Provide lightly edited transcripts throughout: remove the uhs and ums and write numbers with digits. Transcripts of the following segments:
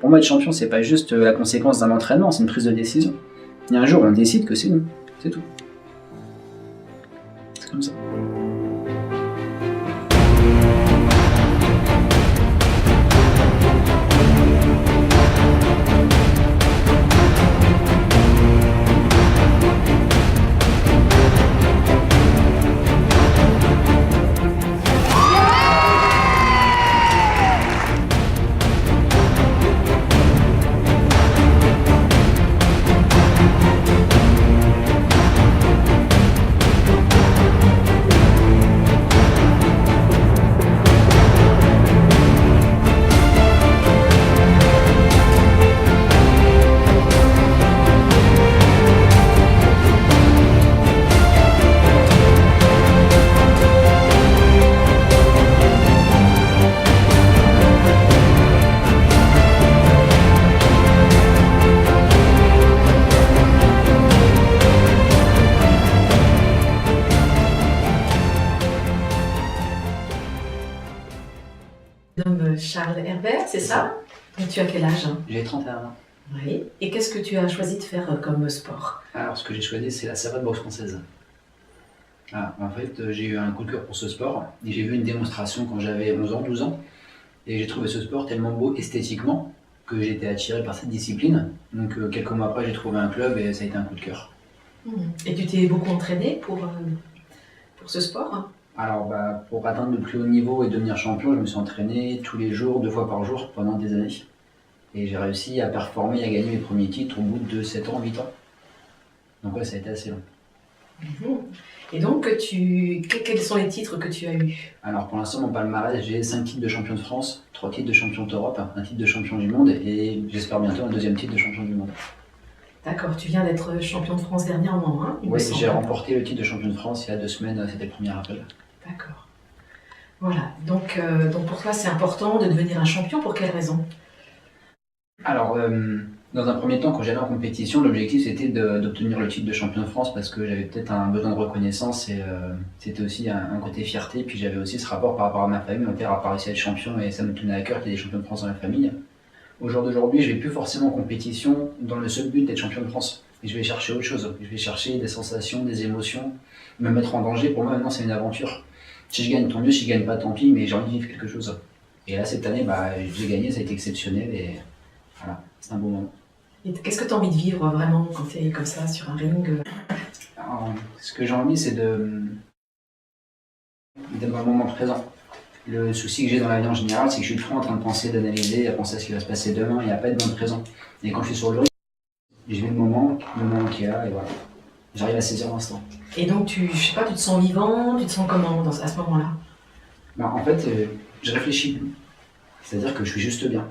Pour moi, être champion, c'est pas juste la conséquence d'un entraînement, c'est une prise de décision. Il y a un jour, on décide que c'est nous, c'est tout. C'est comme ça. Charles Herbert, c'est ça? Donc tu as quel âge? J'ai 31 ans. Oui. Et qu'est-ce que tu as choisi de faire comme sport? Alors, ce que j'ai choisi, c'est la savate boxe française. Ah, en fait, j'ai eu un coup de cœur pour ce sport et j'ai vu une démonstration quand j'avais 11 ans, 12 ans. Et j'ai trouvé ce sport tellement beau esthétiquement que j'ai été attiré par cette discipline. Donc, quelques mois après, j'ai trouvé un club et ça a été un coup de cœur. Et tu t'es beaucoup entraîné pour ce sport? Alors, pour atteindre le plus haut niveau et devenir champion, je me suis entraîné tous les jours, 2 fois par jour, pendant des années. Et j'ai réussi à performer et à gagner mes premiers titres au bout de 7 ans, 8 ans. Donc ouais, ça a été assez long. Et donc, quels sont les titres que tu as eus? Alors pour l'instant, mon palmarès, j'ai 5 titres de champion de France, 3 titres de champion d'Europe, un titre de champion du monde et j'espère bientôt un 2e titre de champion du monde. D'accord, tu viens d'être champion de France dernièrement, hein? Oui, j'ai remporté le titre de champion de France il y a 2 semaines, c'était le premier appel. D'accord. Voilà, donc pour toi c'est important de devenir un champion, pour quelle raison? Alors, dans un premier temps, quand j'allais en compétition, l'objectif c'était d'obtenir le titre de champion de France parce que j'avais peut-être un besoin de reconnaissance et c'était aussi un côté fierté. Puis j'avais aussi ce rapport par rapport à ma famille. Mon père a pas réussi à être champion et ça me tenait à cœur qu'il y ait des champions de France dans la famille. Au jour d'aujourd'hui, je vais plus forcément en compétition dans le seul but d'être champion de France. Et je vais chercher autre chose. Je vais chercher des sensations, des émotions, me mettre en danger. Pour moi, maintenant, c'est une aventure. Si je gagne, tant mieux. Si je gagne pas, tant pis. Mais j'ai envie de vivre quelque chose. Et là, cette année, j'ai gagné. Ça a été exceptionnel et voilà, c'est un bon moment. Et qu'est-ce que tu as envie de vivre vraiment quand tu es comme ça sur un ring? Alors, ce que j'ai envie, c'est d'être dans le moment présent. Le souci que j'ai dans la vie en général, c'est que je suis trop en train de penser, d'analyser, à penser à ce qui va se passer demain et à pas être dans le présent. Et quand je suis sur le ring, je vis le moment qu'il y a et voilà. J'arrive à saisir l'instant. Et donc, je sais pas, tu te sens vivant, tu te sens comment à ce moment-là? En fait, je réfléchis plus. C'est-à-dire que je suis juste bien.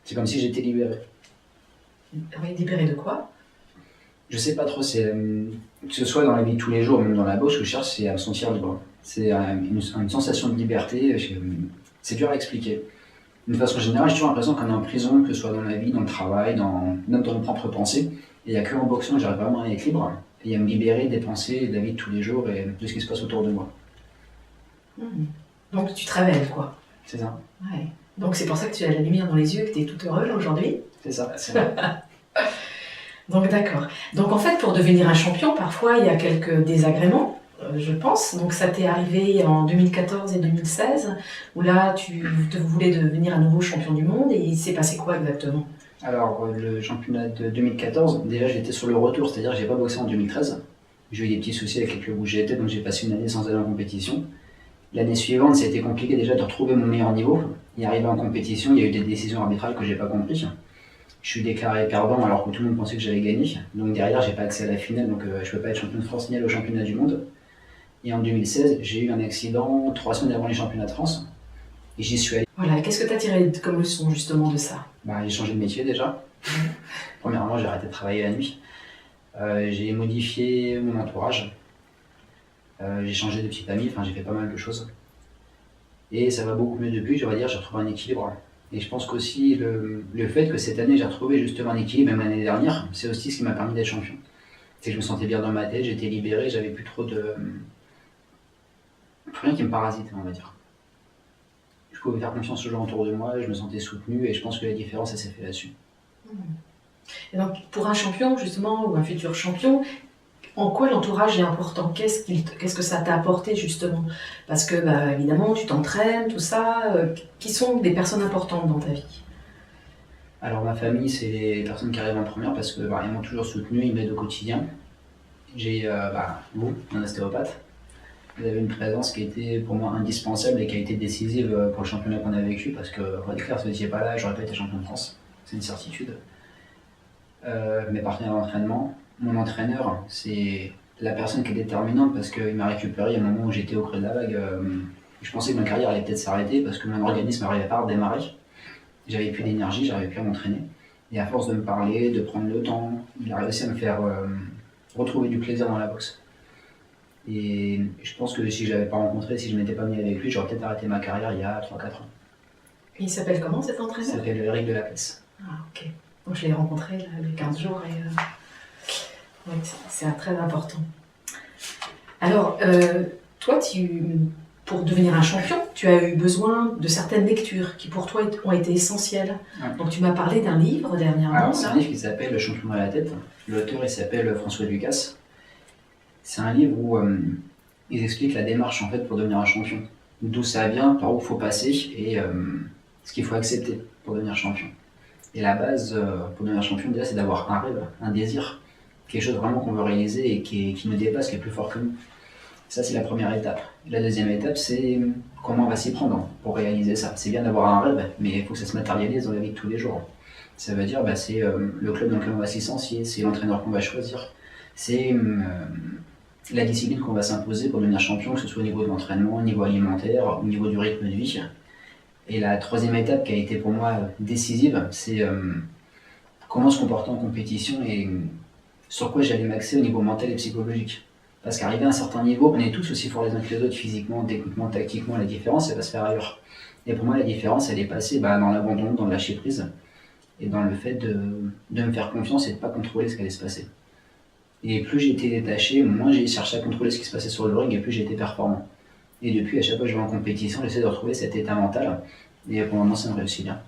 C'est comme si j'étais libéré. Oui, libéré de quoi? Je sais pas trop, c'est que ce soit dans la vie de tous les jours, même dans la boxe, ce que je cherche, c'est à me sentir libre. C'est une sensation de liberté, c'est dur à expliquer. D'une façon générale, j'ai toujours l'impression qu'on est en prison, que ce soit dans la vie, dans le travail, même dans nos propres pensées. Et il n'y a qu'en boxant que j'arrive vraiment à être libre et à me libérer des pensées, de la vie de tous les jours et de ce qui se passe autour de moi. Donc tu te révèles, quoi. C'est ça. Ouais. Donc c'est pour ça que tu as la lumière dans les yeux et que tu es tout heureux là aujourd'hui? C'est ça, c'est vrai. Donc d'accord. Donc en fait, pour devenir un champion, parfois il y a quelques désagréments, je pense. Donc ça t'est arrivé en 2014 et 2016, où là tu voulais devenir à nouveau champion du monde, et il s'est passé quoi exactement? Alors le championnat de 2014, déjà j'étais sur le retour, c'est-à-dire que j'ai pas boxé en 2013. J'ai eu des petits soucis avec les clubs où j'étais, donc j'ai passé une année sans aller en compétition. L'année suivante, ça a été compliqué déjà de retrouver mon meilleur niveau. Et arrivé en compétition, il y a eu des décisions arbitrales que j'ai pas comprises. Je suis déclaré perdant alors que tout le monde pensait que j'avais gagné. Donc derrière, j'ai pas accès à la finale, donc je peux pas être champion de France ni aller au championnat du monde. Et en 2016, j'ai eu un accident 3 semaines avant les championnats de France. Et j'y suis allé. Voilà, qu'est-ce que tu as tiré comme leçon justement de ça? J'ai changé de métier déjà. Premièrement, j'ai arrêté de travailler la nuit. J'ai modifié mon entourage. J'ai changé de petite amie, j'ai fait pas mal de choses. Et ça va beaucoup mieux depuis, je vais dire, j'ai retrouvé un équilibre. Et je pense qu'aussi le fait que cette année j'ai retrouvé justement un équilibre, même l'année dernière, c'est aussi ce qui m'a permis d'être champion. C'est que je me sentais bien dans ma tête, j'étais libéré, j'avais plus trop de... plus rien qui me parasite, on va dire. Je je pouvais faire confiance aux gens autour de moi, je me sentais soutenu et je pense que la différence, elle s'est faite là-dessus. Et donc, pour un champion, justement, ou un futur champion, en quoi l'entourage est important? Qu'est-ce que ça t'a apporté, justement? Parce que, bah, évidemment, tu t'entraînes, tout ça. Qui sont des personnes importantes dans ta vie? Alors ma famille, c'est les personnes qui arrivent en première parce que ils m'ont toujours soutenu, ils m'aident au quotidien. J'ai vous, un ostéopathe. Vous avez une présence qui était pour moi indispensable et qui a été décisive pour le championnat qu'on a vécu parce que, on va dire clair, si vous n'étiez pas là, j'aurais pas été champion de France. C'est une certitude. Mes partenaires d'entraînement, mon entraîneur, c'est la personne qui est déterminante parce qu'il m'a récupéré à un moment où j'étais au creux de la vague. Je pensais que ma carrière allait peut-être s'arrêter parce que mon organisme n'arrivait pas à redémarrer. J'avais plus d'énergie, j'arrivais plus à m'entraîner. Et à force de me parler, de prendre le temps, il a réussi à me faire retrouver du plaisir dans la boxe. Et je pense que si je ne l'avais pas rencontré, si je ne m'étais pas mis avec lui, j'aurais peut-être arrêté ma carrière il y a 3-4 ans. Et il s'appelle comment cet Il entraîneur? s'appelle Eric Delapesse. Ah, ok. Donc je l'ai rencontré là, il y a 15 jours et oui, c'est très important. Alors, toi, pour devenir un champion, tu as eu besoin de certaines lectures qui pour toi ont été essentielles. Ouais. Donc tu m'as parlé d'un livre dernièrement. Alors c'est un livre qui s'appelle Le champion dans la tête. L'auteur il s'appelle François Ducasse. C'est un livre où ils expliquent la démarche en fait pour devenir un champion. D'où ça vient, par où il faut passer et ce qu'il faut accepter pour devenir champion. Et la base pour devenir champion déjà c'est d'avoir un rêve, un désir, quelque chose vraiment qu'on veut réaliser et qui nous dépasse, qui est plus fort que nous. Ça c'est la première étape. La deuxième étape c'est comment on va s'y prendre pour réaliser ça. C'est bien d'avoir un rêve, mais il faut que ça se matérialise dans la vie de tous les jours. Ça veut dire c'est le club dans lequel on va se licencier, c'est l'entraîneur qu'on va choisir, c'est la discipline qu'on va s'imposer pour devenir champion, que ce soit au niveau de l'entraînement, au niveau alimentaire, au niveau du rythme de vie. Et la troisième étape qui a été pour moi décisive, c'est comment se comporter en compétition et sur quoi j'allais m'axer au niveau mental et psychologique. Parce qu'arrivé à un certain niveau, on est tous aussi forts les uns que les autres, physiquement, techniquement, tactiquement, la différence, elle va se faire ailleurs. Et pour moi, la différence, elle est passée dans l'abandon, dans le lâcher prise, et dans le fait de me faire confiance et de ne pas contrôler ce qui allait se passer. Et plus j'étais détaché, moins j'ai cherché à contrôler ce qui se passait sur le ring, et plus j'étais performant. Et depuis, à chaque fois que je vais en compétition, j'essaie de retrouver cet état mental, et pour le moment, ça me réussit bien.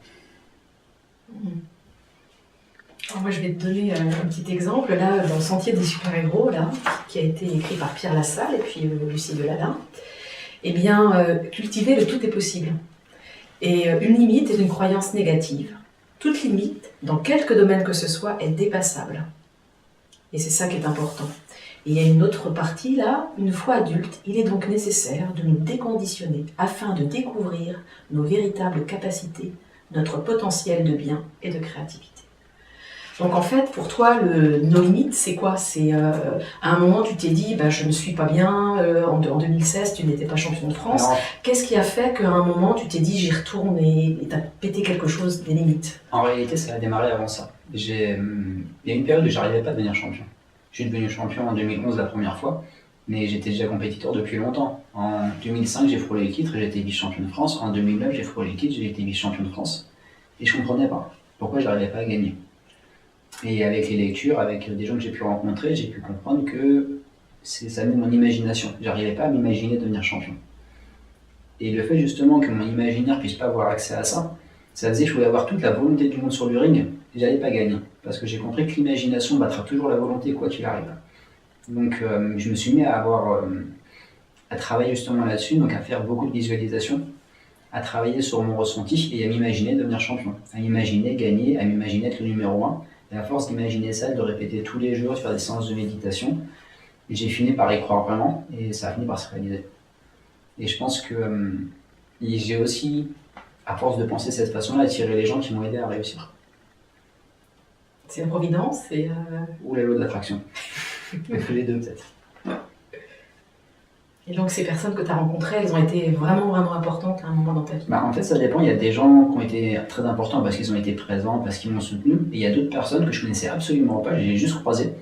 Alors moi, je vais te donner un petit exemple, là, dans le Sentier des super-héros, là, qui a été écrit par Pierre Lassalle et puis Lucie Delalin. Eh bien, cultiver le tout est possible. Et une limite est une croyance négative. Toute limite, dans quelque domaine que ce soit, est dépassable. Et c'est ça qui est important. Et il y a une autre partie là, une fois adulte, il est donc nécessaire de nous déconditionner afin de découvrir nos véritables capacités, notre potentiel de bien et de créativité. Donc en fait, pour toi, nos limites, c'est quoi? C'est à un moment, tu t'es dit, je ne suis pas bien, en 2016, tu n'étais pas champion de France. Alors, qu'est-ce qui a fait qu'à un moment, tu t'es dit, j'y retourne et tu as pété quelque chose, des limites? En réalité, ça a démarré avant ça. Il y a une période où je n'arrivais pas à devenir champion. Je suis devenu champion en 2011 la première fois, mais j'étais déjà compétiteur depuis longtemps. En 2005, j'ai frôlé le titre et j'ai été vice-champion de France. En 2009, j'ai frôlé le titre, j'ai été vice-champion de France. Et je ne comprenais pas pourquoi je n'arrivais pas à gagner. Et avec les lectures, avec des gens que j'ai pu rencontrer, j'ai pu comprendre que ça venait de mon imagination. Je n'arrivais pas à m'imaginer devenir champion. Et le fait justement que mon imaginaire ne puisse pas avoir accès à ça, ça faisait que je pouvais avoir toute la volonté du monde sur le ring, et je n'allais pas gagner. Parce que j'ai compris que l'imagination battra toujours la volonté quoi qu'il arrive. Donc je me suis mis à travailler justement là-dessus, donc à faire beaucoup de visualisation, à travailler sur mon ressenti et à m'imaginer devenir champion, à m'imaginer gagner, à m'imaginer être le numéro 1. Et à force d'imaginer ça, de répéter tous les jours, de faire des séances de méditation, j'ai fini par y croire vraiment et ça a fini par se réaliser. Et je pense que j'ai aussi, à force de penser de cette façon-là, attiré les gens qui m'ont aidé à réussir. C'est la providence ou la loi de l'attraction. Les deux peut-être. Et donc ces personnes que tu as rencontrées, elles ont été vraiment, vraiment importantes à un moment dans ta vie? En fait, ça dépend. Il y a des gens qui ont été très importants parce qu'ils ont été présents, parce qu'ils m'ont soutenu. Et il y a d'autres personnes que je connaissais absolument pas, j'ai juste croisé.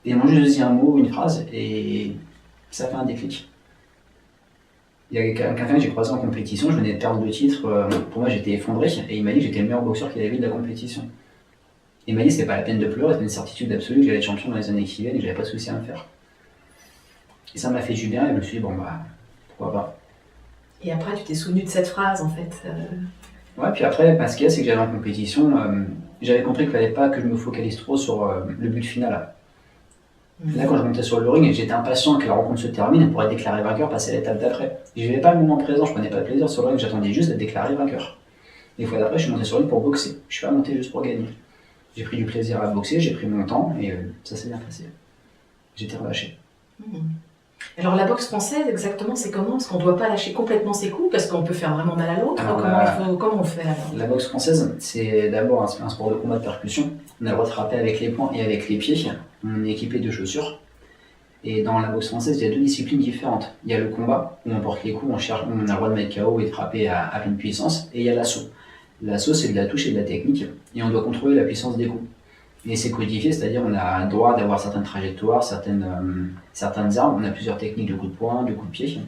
Et ils m'ont juste dit un mot, une phrase, et ça fait un déclic. Il y a quelqu'un que j'ai croisé en compétition, je venais de perdre le titre. Pour moi, j'étais effondré, et il m'a dit que j'étais le meilleur boxeur qu'il avait vu de la compétition. Il m'a dit que c'était pas la peine de pleurer, c'était une certitude absolue que j'allais être champion dans les années qui viennent et que j'avais pas de souci à me faire. Et ça m'a fait du bien et je me suis dit, pourquoi pas. Et après, tu t'es souvenu de cette phrase, en fait. Ouais, puis après, ce qu'il y a, c'est que j'allais en compétition, j'avais compris qu'il fallait pas que je me focalise trop sur le but final. Là, quand je montais sur le ring, j'étais impatient que la rencontre se termine pour être déclaré vainqueur, passer à l'étape d'après. Je vivais pas le moment présent, je prenais pas de plaisir sur le ring, j'attendais juste d'être déclaré vainqueur. Des fois d'après, je suis monté sur le ring pour boxer. Je suis pas monté juste pour gagner. J'ai pris du plaisir à boxer, j'ai pris mon temps et ça s'est bien passé. J'étais relâché. Mmh. Alors la boxe française, exactement, c'est comment? Est-ce qu'on ne doit pas lâcher complètement ses coups parce qu'on peut faire vraiment mal à l'autre? Comment on fait alors? La boxe française, c'est d'abord un sport de combat de percussion. On a le droit de frapper avec les poings et avec les pieds. On est équipé de chaussures. Et dans la boxe française, il y a deux disciplines différentes. Il y a le combat, où on porte les coups, on a le droit de mettre KO et de frapper à pleine puissance. Et il y a l'assaut. L'assaut, c'est de la touche et de la technique. Et on doit contrôler la puissance des coups. Et c'est codifié, c'est-à-dire on a le droit d'avoir certaines trajectoires, certaines armes. On a plusieurs techniques de coup de poing, de coup de pied.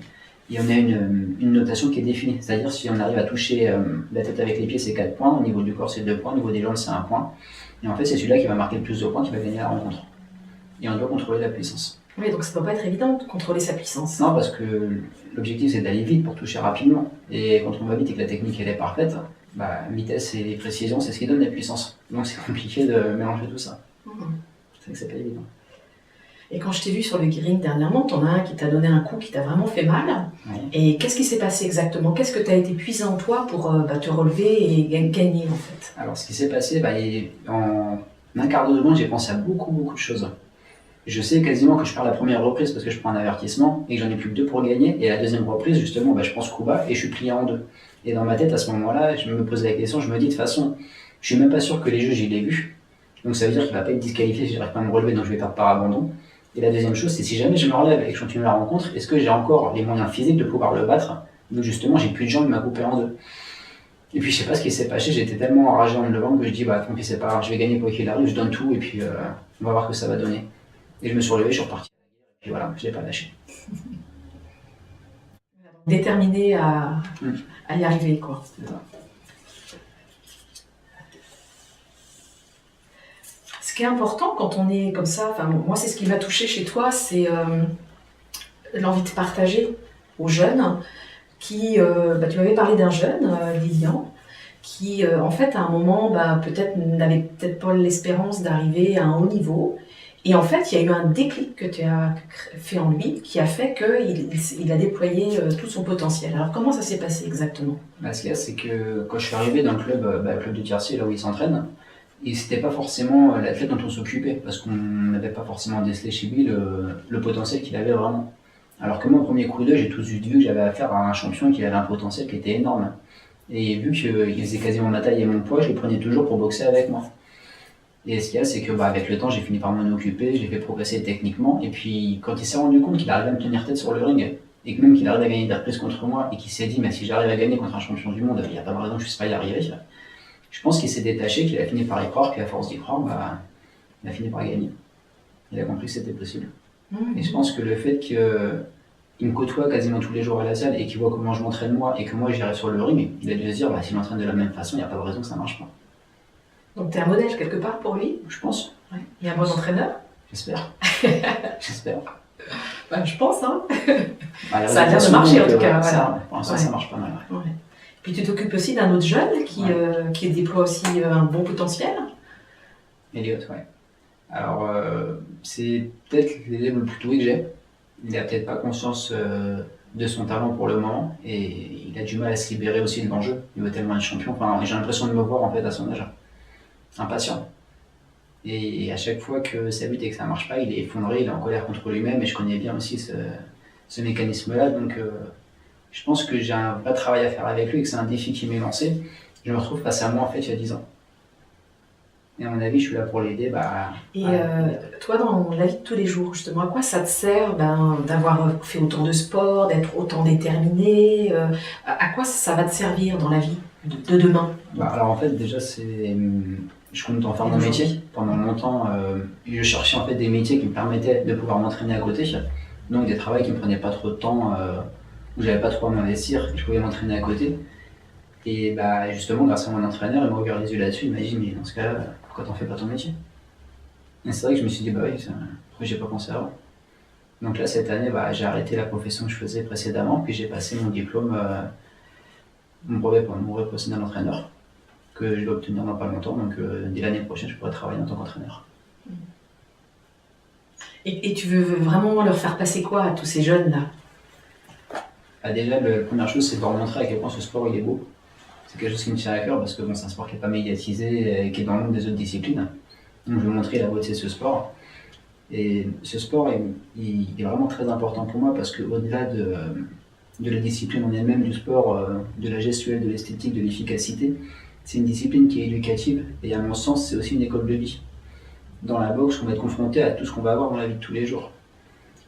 Et on a une notation qui est définie. C'est-à-dire si on arrive à toucher la tête avec les pieds, c'est 4 points. Au niveau du corps, c'est 2 points. Au niveau des jambes, c'est 1 point. Et en fait, c'est celui-là qui va marquer le plus de points qui va gagner la rencontre. Et on doit contrôler la puissance. Oui, donc ça ne doit pas être évident de contrôler sa puissance. Non, parce que l'objectif, c'est d'aller vite pour toucher rapidement. Et quand on va vite et que la technique elle est parfaite, vitesse et précision, c'est ce qui donne la puissance. Donc c'est compliqué de mélanger tout ça. C'est que c'est pas évident. Et quand je t'ai vu sur le ring dernièrement, t'en as un qui t'a donné un coup qui t'a vraiment fait mal. Oui. Et qu'est-ce qui s'est passé exactement? Qu'est-ce que t'as été puisé en toi pour te relever et gagner en fait? Alors ce qui s'est passé, en un quart de seconde, j'ai pensé à beaucoup de choses. Je sais quasiment que je perds la première reprise parce que je prends un avertissement et que j'en ai plus que 2 pour gagner. Et la deuxième reprise, justement, je pense coup bas et je suis plié en 2. Et dans ma tête, à ce moment-là, je me pose la question, je me dis de toute façon, je suis même pas sûr que les juges, ils l'aient vu. Donc ça veut dire qu'il va pas être disqualifié si j'arrive pas à me relever, donc je vais perdre par abandon. Et la deuxième chose, c'est si jamais je me relève et que je continue la rencontre, est-ce que j'ai encore les moyens physiques de pouvoir le battre? Donc justement, j'ai plus de jambes, il m'a coupé en 2. Et puis je sais pas ce qui s'est passé, j'étais tellement enragé en me levant que je dis, tant pis, c'est pas grave, je vais gagner quoi qu'il arrive, je donne tout et puis on va voir ce que ça va donner. Et je me suis relevé, je suis reparti. Et voilà, je l'ai pas lâché. Déterminé à y arriver, quoi. C'est ça. Ce qui est important quand on est comme ça, moi c'est ce qui m'a touché chez toi, c'est l'envie de partager aux jeunes qui, tu m'avais parlé d'un jeune, Lilian, qui en fait à un moment n'avait peut-être pas l'espérance d'arriver à un haut niveau. Et en fait, il y a eu un déclic que tu as fait en lui qui a fait qu'il a déployé tout son potentiel. Alors comment ça s'est passé exactement? Ce qu'il y a, c'est que quand je suis arrivé dans le club de Tiercy, là où il s'entraîne, et c'était pas forcément l'athlète dont on s'occupait, parce qu'on n'avait pas forcément décelé chez lui le potentiel qu'il avait vraiment. Alors que moi, au premier coup d'œil, j'ai tout de suite vu que j'avais affaire à un champion qui avait un potentiel qui était énorme. Et vu qu'il faisait quasiment ma taille et mon poids, je le prenais toujours pour boxer avec moi. Et ce qu'il y a, c'est que avec le temps, j'ai fini par m'en occuper, je l'ai fait progresser techniquement. Et puis, quand il s'est rendu compte qu'il arrivait à me tenir tête sur le ring, et que même qu'il arrive à gagner des reprises contre moi, et qu'il s'est dit, mais si j'arrive à gagner contre un champion du monde, il n'y a pas de raison que je ne puisse pas y arriver. Je pense qu'il s'est détaché, qu'il a fini par y croire, qu'à force d'y croire, il a fini par gagner. Il a compris que c'était possible. Et je pense que le fait qu'il me côtoie quasiment tous les jours à la salle et qu'il voit comment je m'entraîne moi et que moi j'irai sur le ring, il a dû se dire, s'il m'entraîne de la même façon, il n'y a pas de raison que ça ne marche pas. Donc tu es un modèle quelque part pour lui? Je pense. Ouais. Il est un bon entraîneur? J'espère. J'espère. Je pense, hein. Ça a l'air de marcher en tout cas. Pour l'instant, ça marche pas mal. Ouais. Puis tu t'occupes aussi d'un autre jeune qui déploie aussi un bon potentiel? Elliot, ouais. Alors, c'est peut-être l'élève le plus doué que j'ai. Il n'a peut-être pas conscience de son talent pour le moment et il a du mal à se libérer aussi de l'enjeu. Il veut tellement être champion. J'ai l'impression de me voir en fait à son âge. Impatient. Et à chaque fois que ça bute et que ça marche pas, il est effondré, il est en colère contre lui-même et je connais bien aussi ce mécanisme-là. Donc je pense que j'ai un vrai travail à faire avec lui et que c'est un défi qui m'est lancé. Je me retrouve face à moi en fait il y a 10 ans. Et à mon avis, je suis là pour l'aider. Toi, dans la vie de tous les jours, justement, à quoi ça te sert d'avoir fait autant de sport, d'être autant déterminé? À quoi ça va te servir dans la vie de demain? Alors en fait, déjà, je compte en faire mon métier. Pendant longtemps, je cherchais en fait des métiers qui me permettaient de pouvoir m'entraîner à côté. Donc des travaux qui ne me prenaient pas trop de temps, où j'avais pas trop à m'investir, et je pouvais m'entraîner à côté. Et justement, grâce à mon entraîneur, il m'a ouvert les yeux là-dessus. Il m'a dit, mais dans ce cas-là, pourquoi t'en fais pas ton métier? Et c'est vrai que je me suis dit, pourquoi j'ai pas pensé avant? Donc là, cette année, j'ai arrêté la profession que je faisais précédemment, puis j'ai passé mon diplôme, mon brevet professionnel d'entraîneur, que je dois obtenir dans pas longtemps. Donc dès l'année prochaine, je pourrai travailler en tant qu'entraîneur. Et tu veux vraiment leur faire passer quoi à tous ces jeunes-là? Déjà, la première chose, c'est de leur montrer à quel point ce sport il est beau. C'est quelque chose qui me tient à cœur parce que bon, c'est un sport qui n'est pas médiatisé et qui est dans le monde des autres disciplines. Donc je veux montrer la beauté de ce sport. Et ce sport il est vraiment très important pour moi parce qu'au-delà de la discipline en elle-même, du sport, de la gestuelle, de l'esthétique, de l'efficacité, c'est une discipline qui est éducative et à mon sens, c'est aussi une école de vie. Dans la boxe, on va être confronté à tout ce qu'on va avoir dans la vie de tous les jours.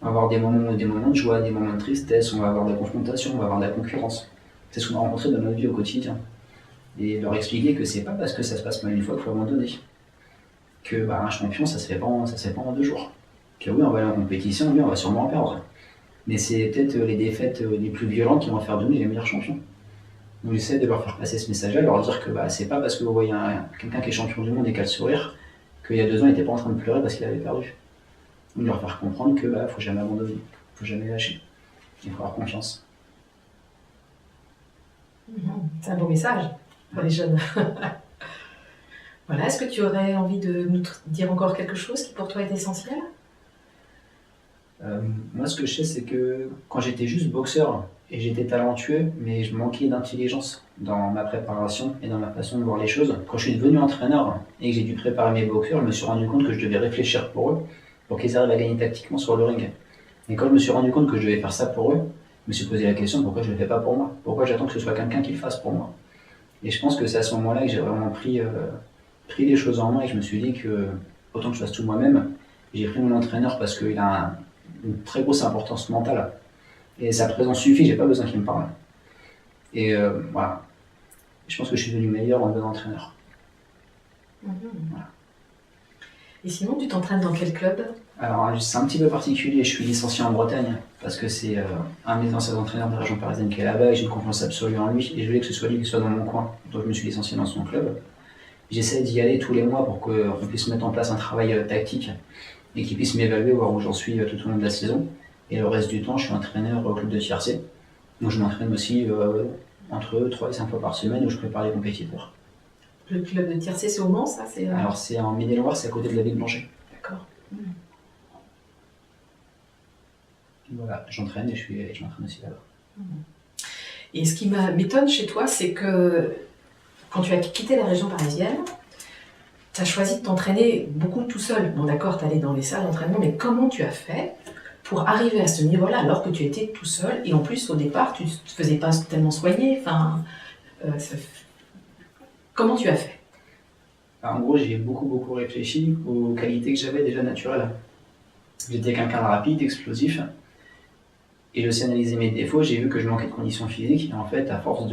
On va avoir des moments de joie, des moments de tristesse, on va avoir de la confrontation, on va avoir de la concurrence. C'est ce qu'on va rencontrer dans notre vie au quotidien. Et leur expliquer que c'est pas parce que ça se passe mal une fois qu'il faut abandonner. Que un champion, ça se fait pas en 2 jours. Que oui, on va aller en compétition, oui, on va sûrement en perdre. Mais c'est peut-être les défaites les plus violentes qui vont faire de nous les meilleurs champions. Donc j'essaie de leur faire passer ce message-là, leur dire que c'est pas parce que vous voyez quelqu'un qui est champion du monde et qui a le sourire, qu'il y a 2 ans, il n'était pas en train de pleurer parce qu'il avait perdu. Donc leur faire comprendre que faut jamais abandonner, faut jamais lâcher. Il faut avoir confiance. C'est un beau message pour les jeunes. Voilà, est-ce que tu aurais envie de nous dire encore quelque chose qui pour toi est essentiel? Moi, ce que je sais, c'est que quand j'étais juste boxeur et j'étais talentueux, mais je manquais d'intelligence dans ma préparation et dans ma façon de voir les choses. Quand je suis devenu entraîneur et que j'ai dû préparer mes boxeurs, je me suis rendu compte que je devais réfléchir pour eux, pour qu'ils arrivent à gagner tactiquement sur le ring. Et quand je me suis rendu compte que je devais faire ça pour eux, je me suis posé la question pourquoi je ne le fais pas pour moi? Pourquoi j'attends que ce soit quelqu'un qui le fasse pour moi? Et je pense que c'est à ce moment-là que j'ai vraiment pris les choses en main et je me suis dit que autant que je fasse tout moi-même. J'ai pris mon entraîneur parce qu'il a une très grosse importance mentale. Et sa présence suffit, j'ai pas besoin qu'il me parle. Et voilà. Je pense que je suis devenu meilleur en bon entraîneur. Voilà. Et sinon, tu t'entraînes dans quel club? Alors, c'est un petit peu particulier, je suis licencié en Bretagne, parce que c'est un de mes anciens entraîneurs de la région parisienne qui est là-bas, et j'ai une confiance absolue en lui, et je voulais que ce soit lui qui soit dans mon coin. Donc je me suis licencié dans son club. J'essaie d'y aller tous les mois pour qu'on puisse mettre en place un travail tactique, et qu'il puisse m'évaluer, voir où j'en suis tout au long de la saison. Et le reste du temps, je suis entraîneur au club de tiercé. Donc je m'entraîne aussi entre 3 et 5 fois par semaine où je prépare les compétiteurs. Le club de tiercé, c'est au Mans, ça? Alors c'est en Maine-et-Loire, c'est à côté de la ville de Blanchet. D'accord. Voilà, j'entraîne et je m'entraîne aussi là-bas. Et ce qui m'étonne chez toi, c'est que quand tu as quitté la région parisienne, tu as choisi de t'entraîner beaucoup tout seul. Bon d'accord, tu allais dans les salles d'entraînement, mais comment tu as fait pour arriver à ce niveau-là alors que tu étais tout seul? Et en plus, au départ, tu ne te faisais pas tellement soigner. Enfin, comment tu as fait? En gros, j'ai beaucoup réfléchi aux qualités que j'avais déjà naturelles. J'étais quelqu'un de rapide, explosif. Et j'ai aussi analysé mes défauts, j'ai vu que je manquais de conditions physiques. Et en fait, à force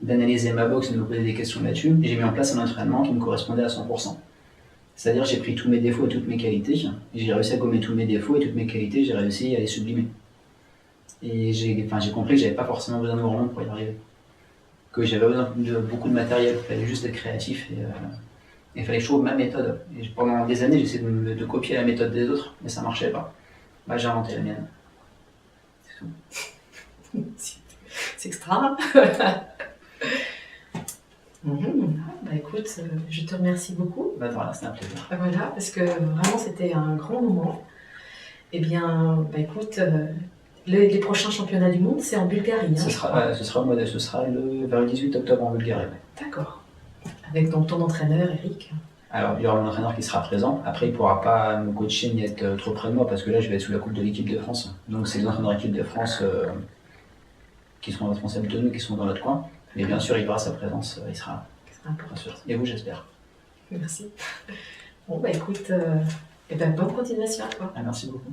d'analyser ma boxe et de me poser des questions là-dessus, j'ai mis en place un entraînement qui me correspondait à 100%. C'est-à-dire j'ai pris tous mes défauts et toutes mes qualités, et j'ai réussi à gommer tous mes défauts et toutes mes qualités, j'ai réussi à les sublimer. Et j'ai compris que j'avais pas forcément besoin de grand monde pour y arriver. Que j'avais besoin de beaucoup de matériel, il fallait juste être créatif et il fallait que je trouve ma méthode. Et pendant des années, j'essayais de copier la méthode des autres, mais ça marchait pas. J'ai inventé la mienne. C'est tout. C'est extra. Écoute, je te remercie beaucoup. Voilà, c'était un plaisir. Voilà, parce que vraiment c'était un grand moment. Eh bien, écoute, les prochains championnats du monde, c'est en Bulgarie. Ce sera vers le 18 octobre en Bulgarie. D'accord. Avec donc ton entraîneur, Eric. Alors, il y aura mon entraîneur qui sera présent. Après, il ne pourra pas me coacher ni être trop près de moi parce que là, je vais être sous la coupe de l'équipe de France. Donc, c'est les entraîneurs de l'équipe de France qui seront responsables de nous, qui sont dans notre coin. Mais bien sûr, il aura sa présence, il sera important. Et vous, j'espère. Merci. Bon, écoute, bonne continuation à toi. Merci beaucoup.